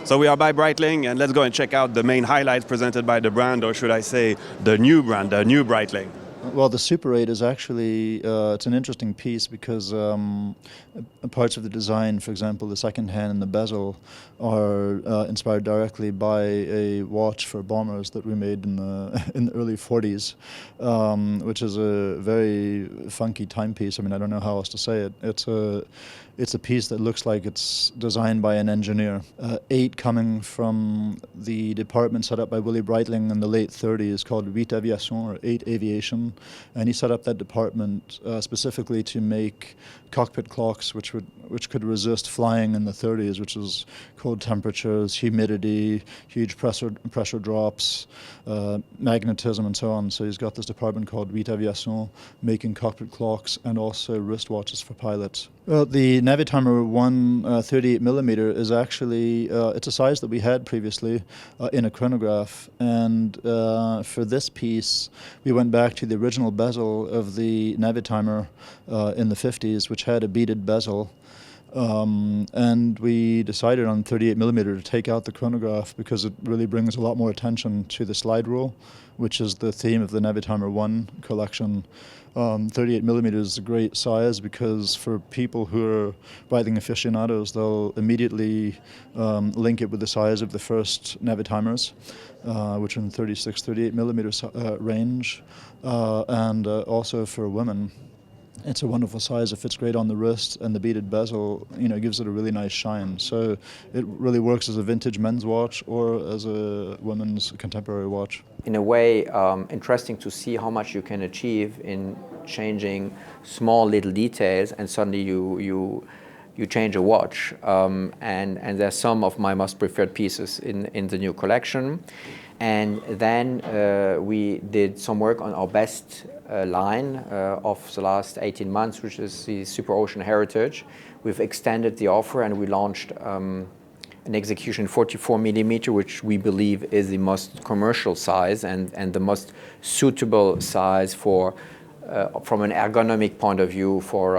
So we are by Breitling, and let's go and check out the main highlights presented by the brand, or should I say the new brand, the new Breitling. Well, the Super 8 is actually, it's an interesting piece because parts of the design, for example, the second hand and the bezel, are inspired directly by a watch for bombers that we made in the early 40s, which is a very funky timepiece. I mean, I don't know how else to say it. It's a piece that looks like it's designed by an engineer. 8 coming from the department set up by Willy Breitling in the late 30s called 8 Aviation, or 8 Aviation. And he set up that department specifically to make cockpit clocks which could resist flying in the 30s, which is cold temperatures, humidity, huge pressure drops, magnetism, and so on. So he's got this department called 8 Aviation, making cockpit clocks and also wristwatches for pilots. The Navitimer 1 38mm is actually, it's a size that we had previously in a chronograph, and for this piece we went back to the original bezel of the Navitimer in the 50s, which had a beaded bezel. And we decided on 38mm to take out the chronograph because it really brings a lot more attention to the slide rule, which is the theme of the Navitimer 1 collection. 38mm is a great size because for people who are Breitling aficionados, they'll immediately link it with the size of the first Navitimers, which are in 38mm range, and also for women. It's a wonderful size. It fits great on the wrist, and the beaded bezel, gives it a really nice shine. So it really works as a vintage men's watch or as a women's contemporary watch. In a way, interesting to see how much you can achieve in changing small little details, and suddenly you change a watch. And they're some of my most preferred pieces in the new collection. And then we did some work on our best line of the last 18 months, which is the Super Ocean Heritage. We've extended the offer and we launched an execution 44mm, which we believe is the most commercial size and the most suitable size for from an ergonomic point of view for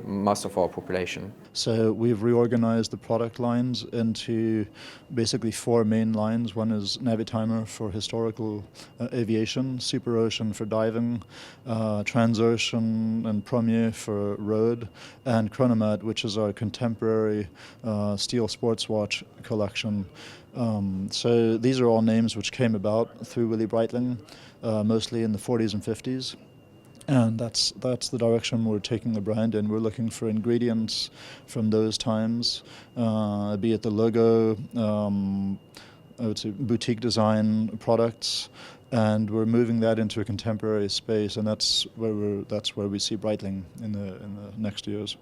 most of our population. So we've reorganized the product lines into basically 4 main lines. One is Navitimer for historical aviation, Super Ocean for diving, Transocean and Premier for road, and Chronomat, which is our contemporary steel sports watch collection. So these are all names which came about through Willy Breitling, mostly in the 40s and 50s. And that's the direction we're taking the brand in. We're looking for ingredients from those times, be it the logo, I would say boutique design products, and we're moving that into a contemporary space, and that's where we see Breitling in the next years.